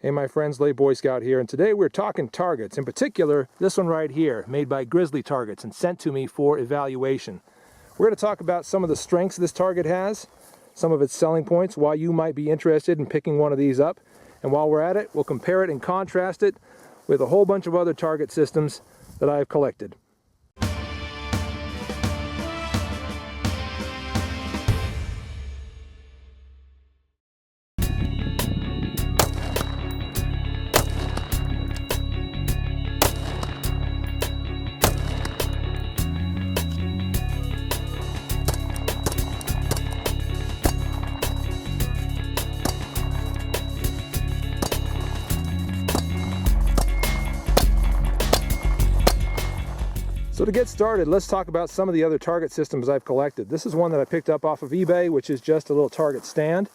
Hey my friends, Lay Boy Scout here, and today we're talking targets. In particular, this one right here, made by Grizzly targets and sent to me for evaluation. We're going to talk about some of the strengths this target has, some of its selling points, why you might be interested in picking one of these up, and while we're at it, we'll compare it and contrast it with a whole bunch of other target systems that I've collected. So to get started, let's talk about some of the other target systems I've collected. This is one that I picked up off of eBay, which is just a little target stand.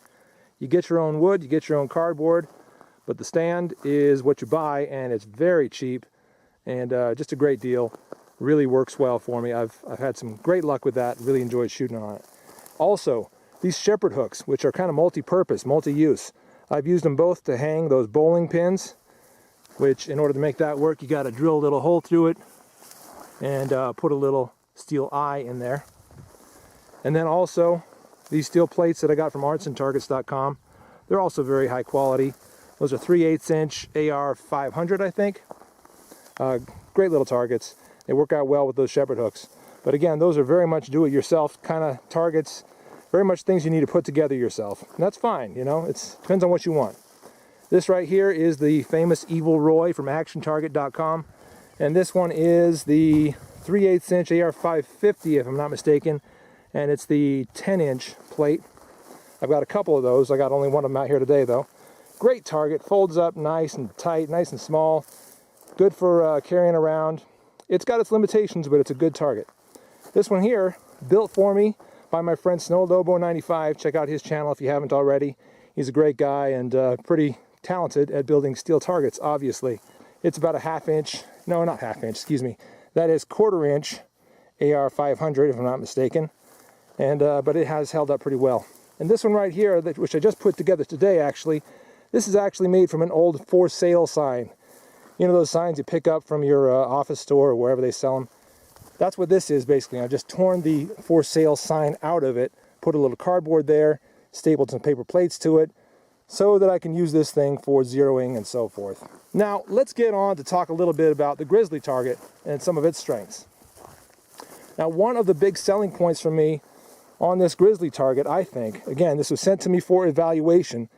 You get your own wood, you get your own cardboard, but the stand is what you buy, and it's very cheap and just a great deal. Really works well for me. I've had some great luck with that, really enjoyed shooting on it. Also, these shepherd hooks, which are kind of multi-purpose, multi-use. I've used them both to hang those bowling pins, which in order to make that work, you got to drill a little hole through it and put a little steel eye in there. And then also these steel plates that I got from artsandtargets.com. They're also very high quality. Those are 3/8 inch AR 500, I think. Great little targets. They work out well with those shepherd hooks. But again, those are very much do-it-yourself kind of targets. Very much things you need to put together yourself. And that's fine, you know, it depends on what you want. This right here is the famous Evil Roy from actiontarget.com. And this one is the 3/8 inch AR 550, if I'm not mistaken, and it's the 10-inch plate. I've got a couple of those. I got only one of them out here today, though. Great target, folds up nice and tight, nice and small. Good for carrying around. It's got its limitations, but it's a good target. This one here, built for me by my friend SnowLobo95. Check out his channel if you haven't already. He's a great guy and pretty talented at building steel targets, obviously. It's about a that is 1/4 inch AR 500, if I'm not mistaken, and but it has held up pretty well. And this one right here, which I just put together today, actually, this is actually made from an old for sale sign. You know those signs you pick up from your office store or wherever they sell them? That's what this is basically. I've just torn the for sale sign out of it, put a little cardboard there, stapled some paper plates to it, so that I can use this thing for zeroing and so forth. Now, let's get on to talk a little bit about the Grizzly target and some of its strengths. Now, one of the big selling points for me on this Grizzly target, I think, again, this was sent to me for evaluation,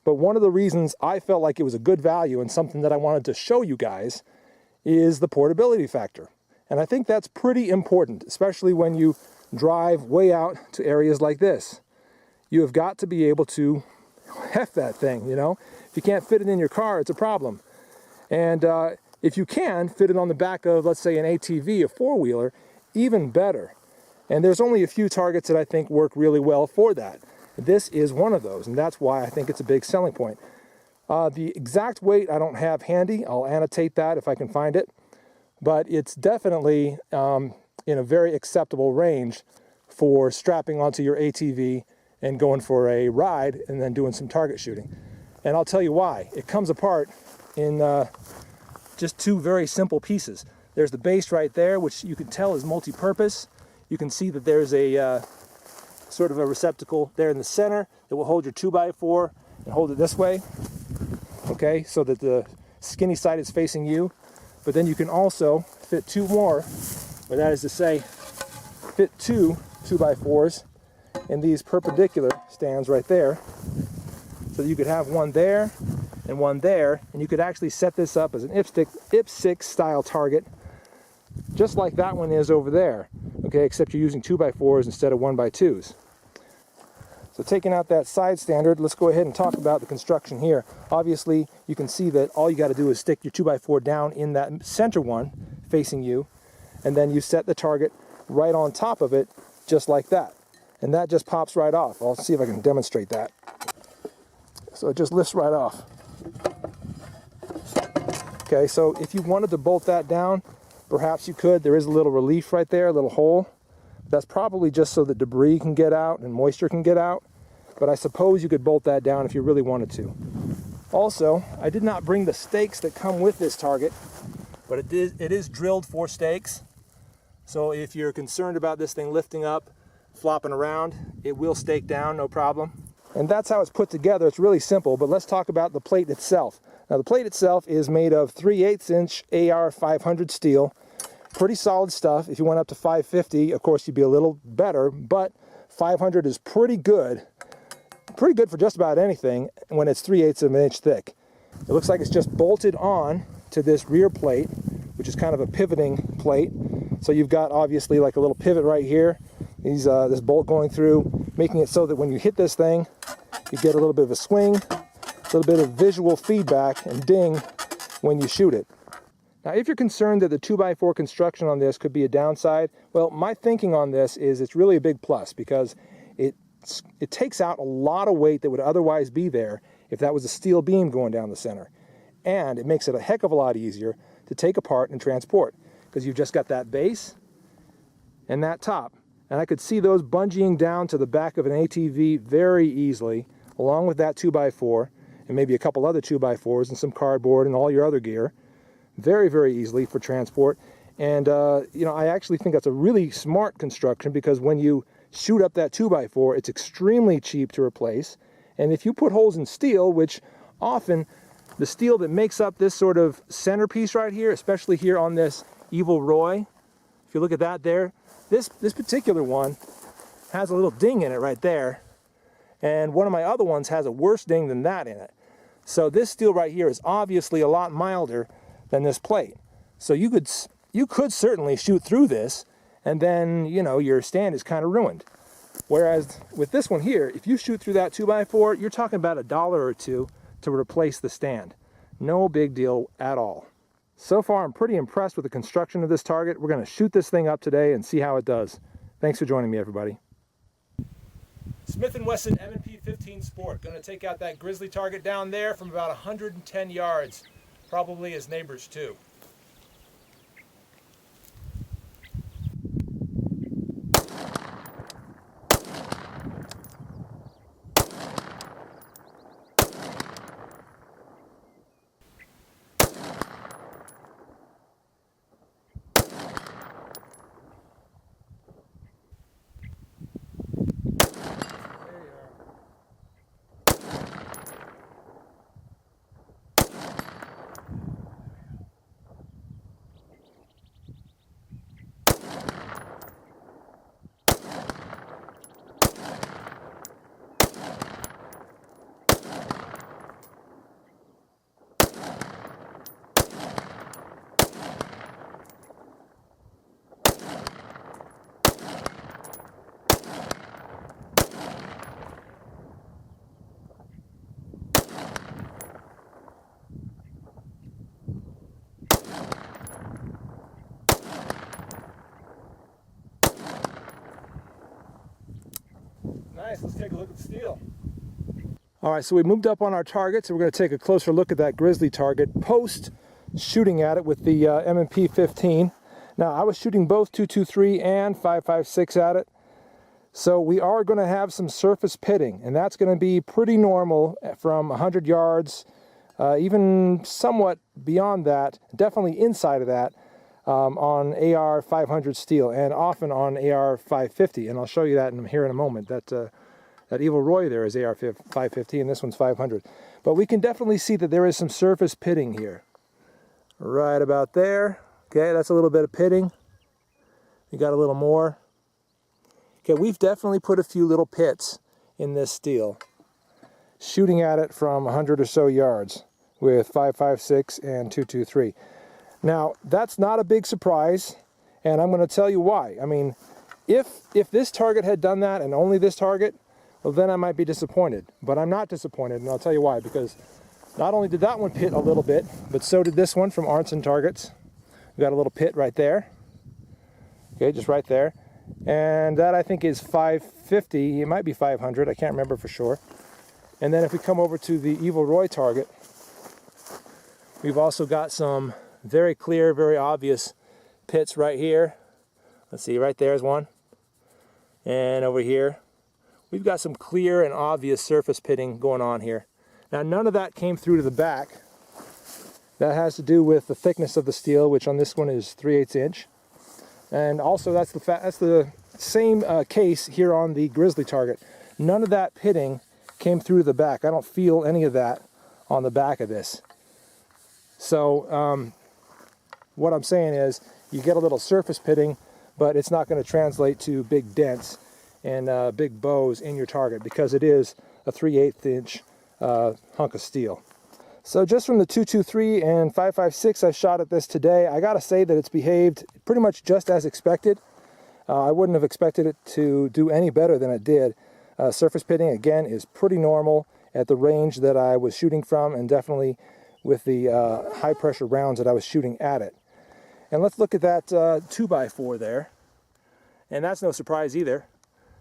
but one of the reasons I felt like it was a good value and something that I wanted to show you guys is the portability factor. And I think that's pretty important, especially when you drive way out to areas like this. You have got to be able to heft that thing, you know. If you can't fit it in your car, it's a problem. And if you can fit it on the back of, let's say, an ATV, a four-wheeler, even better. And there's only a few targets that I think work really well for that. This is one of those, and that's why I think it's a big selling point. The exact weight I don't have handy. I'll annotate that if I can find it. But it's definitely in a very acceptable range for strapping onto your ATV and going for a ride and then doing some target shooting. And I'll tell you why. It comes apart in just two very simple pieces. There's the base right there, which you can tell is multi-purpose. You can see that there's a sort of a receptacle there in the center that will hold your 2x4 and hold it this way, okay, so that the skinny side is facing you. But then you can also fit two more, or that is to say, fit two 2x4s in these perpendicular stands right there, so that you could have one there and one there, and you could actually set this up as an IPSC style target, just like that one is over there, okay, except you're using 2x4s instead of 1x2s. So taking out that side standard, let's go ahead and talk about the construction here. Obviously, you can see that all you got to do is stick your 2x4 down in that center one facing you, and then you set the target right on top of it, just like that. And that just pops right off. I'll see if I can demonstrate that. So it just lifts right off. Okay, so if you wanted to bolt that down, perhaps you could. There is a little relief right there, a little hole. That's probably just so that debris can get out and moisture can get out. But I suppose you could bolt that down if you really wanted to. Also, I did not bring the stakes that come with this target, but it is drilled for stakes. So if you're concerned about this thing lifting up, flopping around, it will stake down, no problem. And that's how it's put together. It's really simple, but let's talk about the plate itself. Now the plate itself is made of 3/8 inch AR 500 steel. Pretty solid stuff. If you went up to 550, of course you'd be a little better, but 500 is pretty good. Pretty good for just about anything when it's 3/8 of an inch thick. It looks like it's just bolted on to this rear plate, which is kind of a pivoting plate. So you've got obviously like a little pivot right here. This bolt going through, making it so that when you hit this thing, you get a little bit of a swing, a little bit of visual feedback and ding when you shoot it. Now, if you're concerned that the 2x4 construction on this could be a downside, well, my thinking on this is it's really a big plus because it takes out a lot of weight that would otherwise be there if that was a steel beam going down the center. And it makes it a heck of a lot easier to take apart and transport because you've just got that base and that top. And I could see those bungeeing down to the back of an ATV very easily, along with that 2x4 and maybe a couple other 2x4s and some cardboard and all your other gear, very, very easily for transport. And you know, I actually think that's a really smart construction because when you shoot up that 2x4, it's extremely cheap to replace. And if you put holes in steel, which often the steel that makes up this sort of centerpiece right here, especially here on this Evil Roy, if you look at that there, this particular one has a little ding in it right there. And one of my other ones has a worse ding than that in it. So this steel right here is obviously a lot milder than this plate. So you could certainly shoot through this and then, you know, your stand is kind of ruined. Whereas with this one here, if you shoot through that 2x4, you're talking about $1 or $2 to replace the stand. No big deal at all. So far, I'm pretty impressed with the construction of this target. We're going to shoot this thing up today and see how it does. Thanks for joining me, everybody. Smith & Wesson M&P 15 Sport. Going to take out that Grizzly target down there from about 110 yards. Probably his neighbors too. Nice, let's take a look at the steel. All right, so we moved up on our target, so we're going to take a closer look at that Grizzly target post shooting at it with the M&P 15. Now, I was shooting both 223 and 5.56 at it, so we are going to have some surface pitting, and that's going to be pretty normal from 100 yards, even somewhat beyond that, definitely inside of that, on AR 500 steel and often on AR 550, and I'll show you that here in a moment. That Evil Roy there is AR 550 and this one's 500. But we can definitely see that there is some surface pitting here. Right about there. Okay, that's a little bit of pitting. We got a little more. Okay, we've definitely put a few little pits in this steel, shooting at it from 100 or so yards with 5.56 and 223. Now, that's not a big surprise, and I'm going to tell you why. I mean, if this target had done that and only this target, well, then I might be disappointed. But I'm not disappointed, and I'll tell you why. Because not only did that one pit a little bit, but so did this one from Arnson Targets. We got a little pit right there. Okay, just right there. And that, I think, is 550. It might be 500. I can't remember for sure. And then if we come over to the Evil Roy target, we've also got some very clear, very obvious pits right here. Let's see, right there's one. And over here, we've got some clear and obvious surface pitting going on here. Now none of that came through to the back. That has to do with the thickness of the steel, which on this one is 3/8 inch. And also that's the same case here on the Grizzly target. None of that pitting came through to the back. I don't feel any of that on the back of this. So what I'm saying is you get a little surface pitting, but it's not going to translate to big dents and big bows in your target because it is a 3/8 inch hunk of steel. So just from the 223 and 556 I shot at this today, I gotta say that it's behaved pretty much just as expected. I wouldn't have expected it to do any better than it did. Surface pitting again is pretty normal at the range that I was shooting from, and definitely with the high pressure rounds that I was shooting at it. And let's look at that 2x4 there. And that's no surprise either.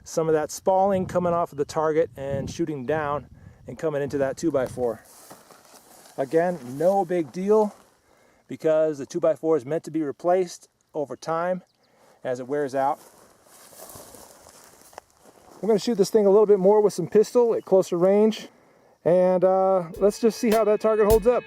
Some of that spalling coming off of the target and shooting down and coming into that 2x4. Again, no big deal because the 2x4 is meant to be replaced over time as it wears out. We're going to shoot this thing a little bit more with some pistol at closer range, and let's just see how that target holds up.